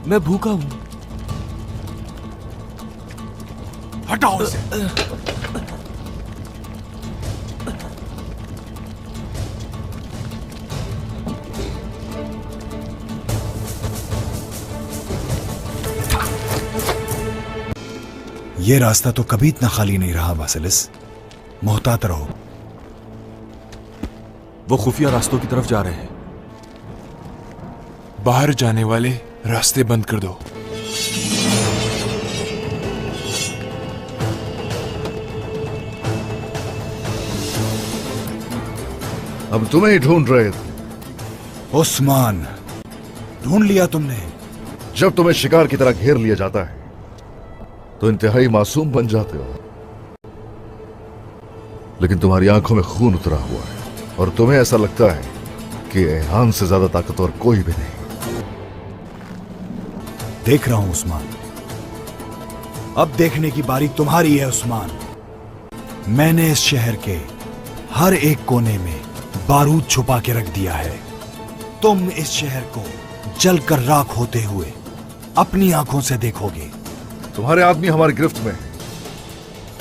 मैं भूखा हूं। हटाओ इसे। ये रास्ता तो कभी इतना खाली नहीं रहा वासिलिस, मोहतात रहो। वो खुफिया रास्तों की तरफ जा रहे हैं। बाहर जाने वाले रास्ते बंद कर दो। हम तुम्हें ही ढूंढ रहे थे। उस्मान, ढूंढ लिया तुमने। जब तुम्हें शिकार की तरह घेर लिया जाता है तो इंतहाई मासूम बन जाते हो, लेकिन तुम्हारी आंखों में खून उतरा हुआ है और तुम्हें ऐसा लगता है कि एहान से ज्यादा ताकतवर कोई भी नहीं। देख रहा हूं उस्मान, अब देखने की बारी तुम्हारी है उस्मान। मैंने इस शहर के हर एक कोने में बारूद छुपा के रख दिया है। तुम इस शहर को जलकर राख होते हुए अपनी आंखों से देखोगे। तुम्हारे आदमी हमारी गिरफ्त में है।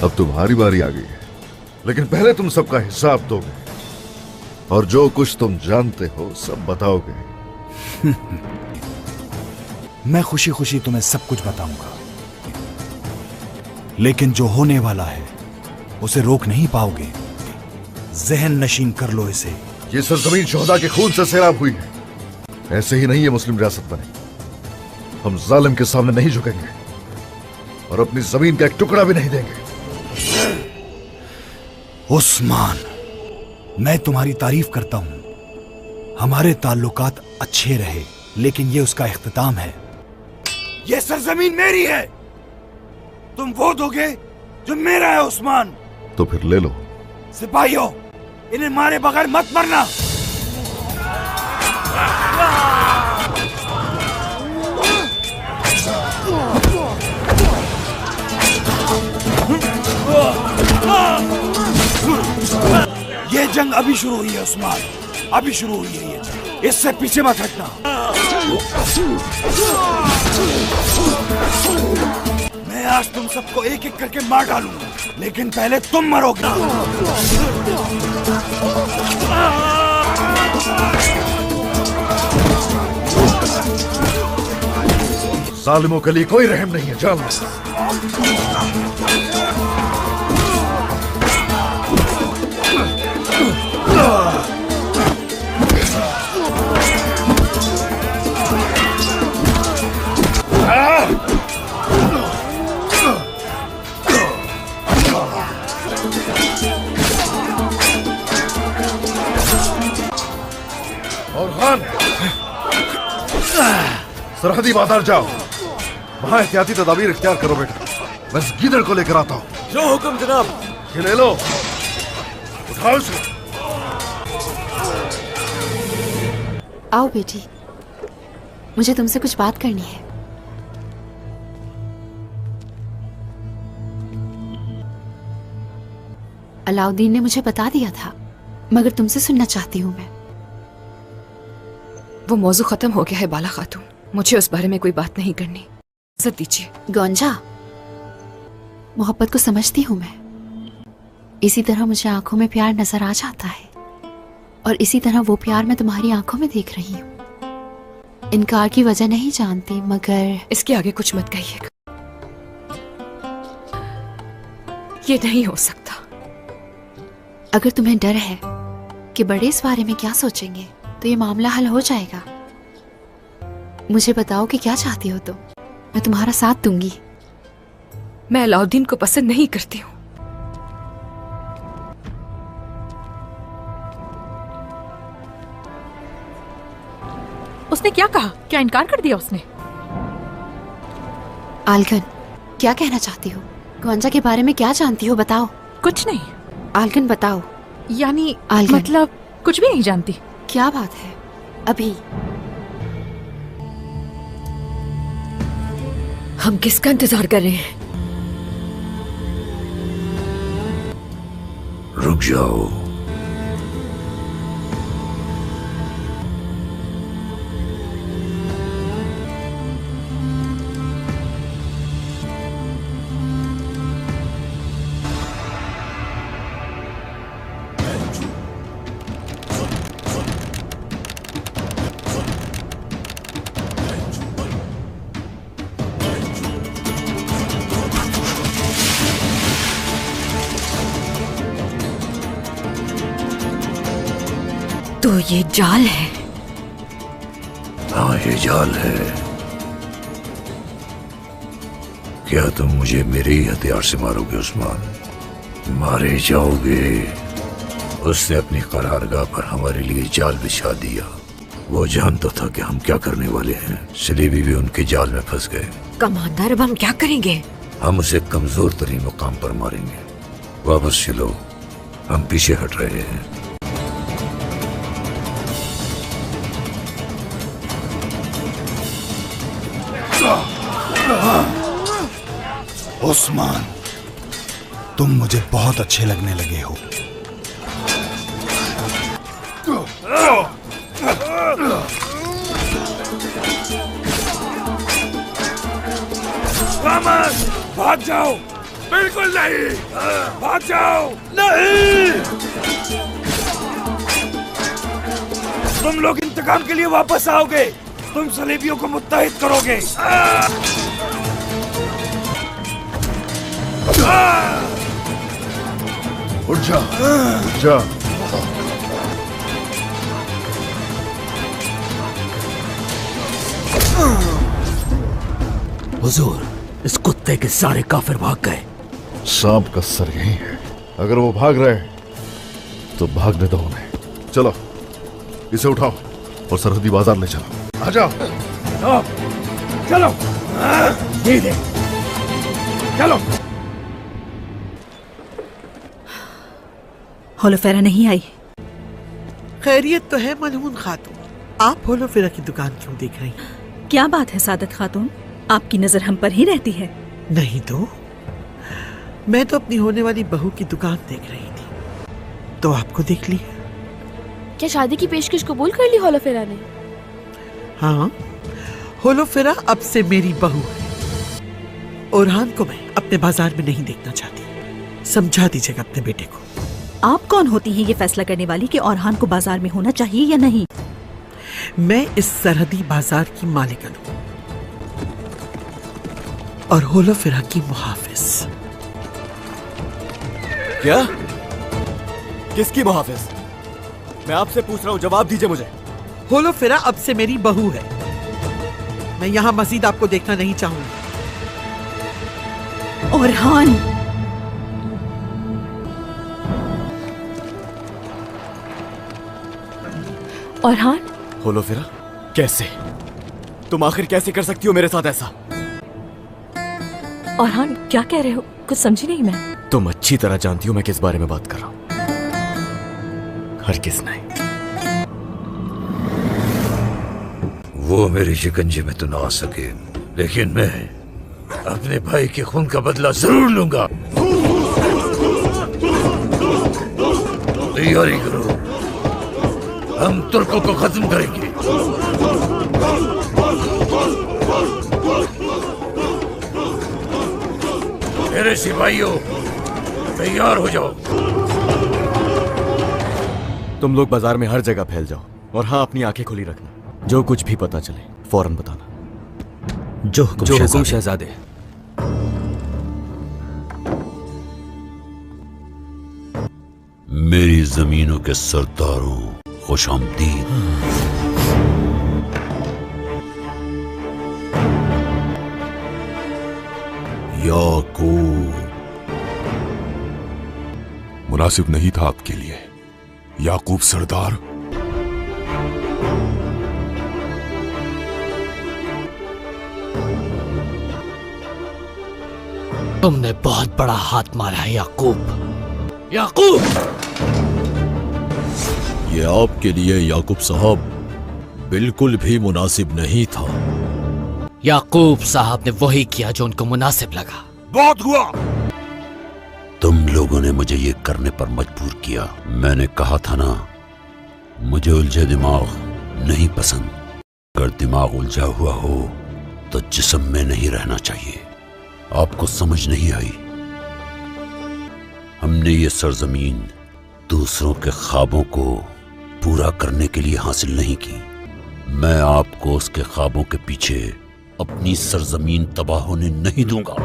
अब तुम्हारी बारी आ गई है, लेकिन पहले तुम सबका हिसाब दोगे और जो कुछ तुम जानते हो सब बताओगे। मैं खुशी खुशी तुम्हें सब कुछ बताऊंगा, लेकिन जो होने वाला है उसे रोक नहीं पाओगे। जहन नशीन कर लो इसे। ये सरजमीन शोहदा के खून से सैराब हुई है। ऐसे ही नहीं ये मुस्लिम रियासत बने। हम जालिम के सामने नहीं झुकेंगे और अपनी जमीन का एक टुकड़ा भी नहीं देंगे। उस्मान, मैं तुम्हारी तारीफ करता हूं। हमारे ताल्लुकात अच्छे रहे, लेकिन ये उसका इख्तिताम है। ये सरजमीन मेरी है। तुम वो दोगे जो मेरा है उस्मान। तो फिर ले लो। सिपाहियों, इन्हें मारे बगैर मत मरना। ये जंग अभी शुरू हुई है उस्मान, अभी शुरू हुई है ये जंग। इससे पीछे मत हटना। मैं आज तुम सबको एक एक करके मार डालूंगा, लेकिन पहले तुम मरोगे। जालिमों के लिए कोई रहम नहीं है, जान लो। और खान, सरहदी बाजार जाओ, वहां एहतियाती तदाबीर इख्तियार करो बेटा। मैं इस गीदड़ को लेकर आता हूं। जो हुक्म जनाब। ये ले लो, उठाओ इसे। आओ बेटी, मुझे तुमसे कुछ बात करनी है। अलाउद्दीन ने मुझे बता दिया था, मगर तुमसे सुनना चाहती हूँ मैं। वो मौजू खत्म हो गया है बाला खातून, मुझे उस बारे में कोई बात नहीं करनी। इजाज़त दीजिए। गौंजा, मोहब्बत को समझती हूँ मैं। इसी तरह मुझे आंखों में प्यार नजर आ जाता है, और इसी तरह वो प्यार मैं तुम्हारी आंखों में देख रही हूँ। इनकार की वजह नहीं जानती, मगर इसके आगे कुछ मत कहिएगा। ये नहीं हो सकता। अगर तुम्हें डर है कि बड़े इस बारे में क्या सोचेंगे, तो ये मामला हल हो जाएगा। मुझे बताओ कि क्या चाहती हो तुम, मैं तुम्हारा साथ दूंगी। मैं अलाउद्दीन को पसंद नहीं करती हूँ। उसने क्या कहा? क्या इनकार कर दिया उसने? आलगन, क्या कहना चाहती हो? गौंजा के बारे में क्या जानती हो, बताओ। कुछ नहीं। आलगन बताओ। यानी आलगन, मतलब कुछ भी नहीं जानती? क्या बात है? अभी हम किसका इंतजार कर रहे हैं? रुक जाओ। तो ये जाल है। हाँ, ये जाल है। क्या तुम मुझे मेरे ही हथियार से मारोगे उस्मान? मारे जाओगे। उसने अपनी करारगाह पर हमारे लिए जाल बिछा दिया। वो जानता था कि हम क्या करने वाले हैं, सलीबी भी उनके जाल में फंस गए। कमांडर, अब हम क्या करेंगे? हम उसे कमजोर तरीन मुकाम पर मारेंगे। वापस चलो, हम पीछे हट रहे हैं। उस्मान, तुम मुझे बहुत अच्छे लगने लगे हो। भाग जाओ। बिल्कुल नहीं, भाग जाओ। नहीं, तुम लोग इंतकाम के लिए वापस आओगे। तुम सलीबियों को मुत्तहिद करोगे। उठ जा, उठ जा। हुजूर, इस कुत्ते के सारे काफिर भाग गए। सांप का सर यही है। अगर वो भाग रहे हैं तो भागने दो उन्हें। चलो, इसे उठाओ और सरहदी बाजार ले चलो। आ जाओ। चलो, धीरे चलो। होलोफेरा नहीं आई। खैरियत तो है मलहून खातून। आप होलोफेरा की दुकान क्यों देख रही हैं? क्या बात है सादत खातून, आपकी नजर हम पर ही रहती है। नहीं तो मैं तो अपनी होने वाली बहू की दुकान देख रही थी, तो आपको देख ली। क्या शादी की पेशकश कबूल कर ली होलोफेरा ने? हाँ, होलोफेरा अब से मेरी बहू है। ओरहान को मैं अपने बाजार में नहीं देखना चाहती। समझा दीजिएगा अपने बेटे को। आप कौन होती हैं ये फैसला करने वाली कि ओरहान को बाजार में होना चाहिए या नहीं? मैं इस सरहदी बाजार की मालिकन हूँ और होलोफेरा की मुहाफिज। क्या? किसकी मुहाफिज? मैं आपसे पूछ रहा हूँ, जवाब दीजिए मुझे। होलोफेरा अब से मेरी बहू है। मैं यहाँ मजीद आपको देखना नहीं चाहूंगी। ओरहान, ओरहान, होलोफेरा, कैसे? तुम आखिर कैसे कर सकती हो मेरे साथ ऐसा? ओरहान क्या कह रहे हो? कुछ समझी नहीं मैं। तुम अच्छी तरह जानती हो मैं किस बारे में बात कर रहा हूं। हरगिज़ नहीं। वो मेरे शिकंजे में तो ना आ सके, लेकिन मैं अपने भाई के खून का बदला जरूर लूंगा। तैयारी करो, हम तुर्कों को खत्म करेंगे। मेरे सिपाहियों, तैयार हो जाओ। तुम लोग बाजार में हर जगह फैल जाओ और हाँ, अपनी आंखें खुली रखना। जो कुछ भी पता चले फौरन बताना। जो हुकुम शहजादे। मेरी जमीनों के सरदारों, खुशामदीद। याकूब, मुनासिब नहीं था आपके लिए, याकूब सरदार। तुमने बहुत बड़ा हाथ मारा है याकूब। याकूब, ये आपके लिए याकूब साहब बिल्कुल भी मुनासिब नहीं था। याकूब साहब ने वही किया जो उनको मुनासिब लगा। बहुत हुआ। तुम लोगों ने मुझे ये करने पर मजबूर किया। मैंने कहा था ना, मुझे उलझे दिमाग नहीं पसंद। अगर दिमाग उलझा हुआ हो तो जिस्म में नहीं रहना चाहिए। आपको समझ नहीं आई। हमने ये सरजमीन दूसरों के ख्वाबों को पूरा करने के लिए हासिल नहीं की। मैं आपको उसके ख्वाबों के पीछे अपनी सरजमीन तबाह होने नहीं दूंगा।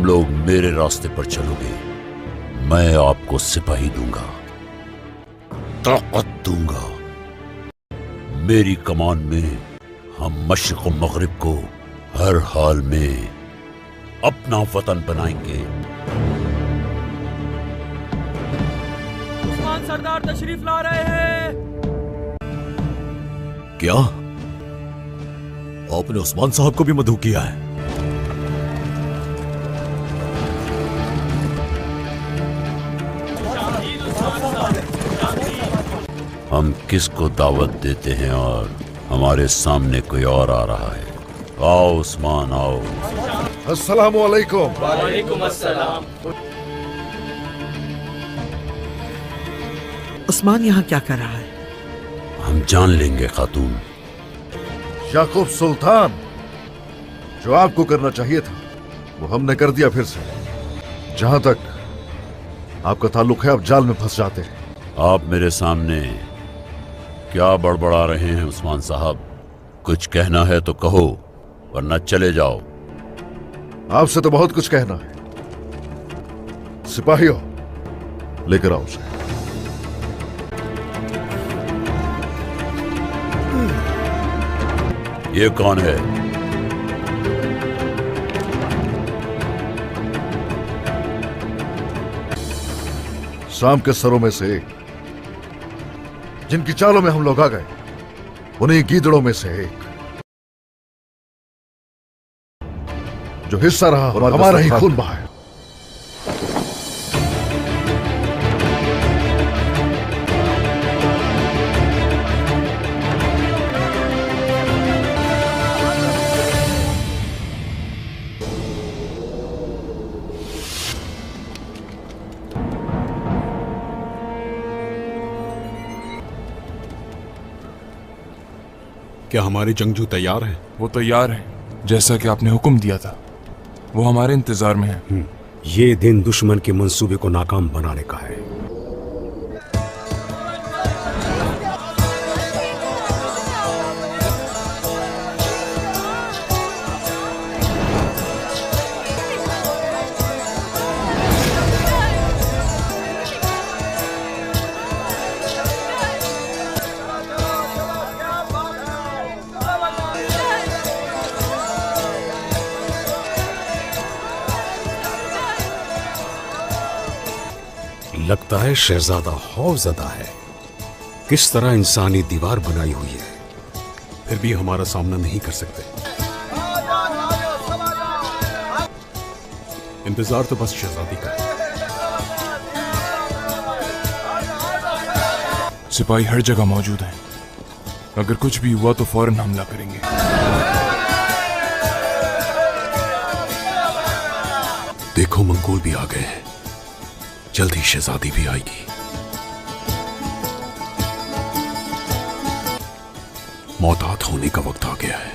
लोग मेरे रास्ते पर चलोगे, मैं आपको सिपाही दूंगा, ताकत दूंगा। मेरी कमान में हम मशरिक और मगरिब को हर हाल में अपना वतन बनाएंगे। उस्मान सरदार तशरीफ ला रहे हैं। क्या आपने उस्मान साहब को भी मदऊ किया है? हम किसको दावत देते हैं और हमारे सामने कोई और आ रहा है। आओ उस्मान, आओ। अस्सलामु अलैकुम। वालेकुम अस्सलाम। उस्मान यहाँ क्या कर रहा है? हम जान लेंगे खातून। याकूब सुल्तान, जो आपको करना चाहिए था वो हमने कर दिया फिर से। जहां तक आपका ताल्लुक है, आप जाल में फंस जाते हैं। आप मेरे सामने क्या बड़बड़ा रहे हैं उस्मान साहब? कुछ कहना है तो कहो, वरना चले जाओ। आपसे तो बहुत कुछ कहना है। सिपाहियों, लेकर आओ उसे। ये कौन है? शाम के सरों में से एक, जिनकी चालों में हम लोग आ गए, उन्हीं गीदड़ों में से एक, जो हिस्सा रहा और हमारा ही खून बहाया। क्या हमारे जंगजू तैयार हैं? वो तैयार हैं, जैसा कि आपने हुक्म दिया था। वो हमारे इंतजार में हैं। ये दिन दुश्मन के मंसूबे को नाकाम बनाने का है। लगता है शहजादा खौफजदा है। किस तरह इंसानी दीवार बनाई हुई है, फिर भी हमारा सामना नहीं कर सकते। इंतजार तो बस शहजादी का है। सिपाही हर जगह मौजूद हैं। अगर कुछ भी हुआ तो फौरन हमला करेंगे। देखो, मंगोल भी आ गए हैं। जल्दी शहजादी भी आएगी। मौतात होने का वक्त आ गया है।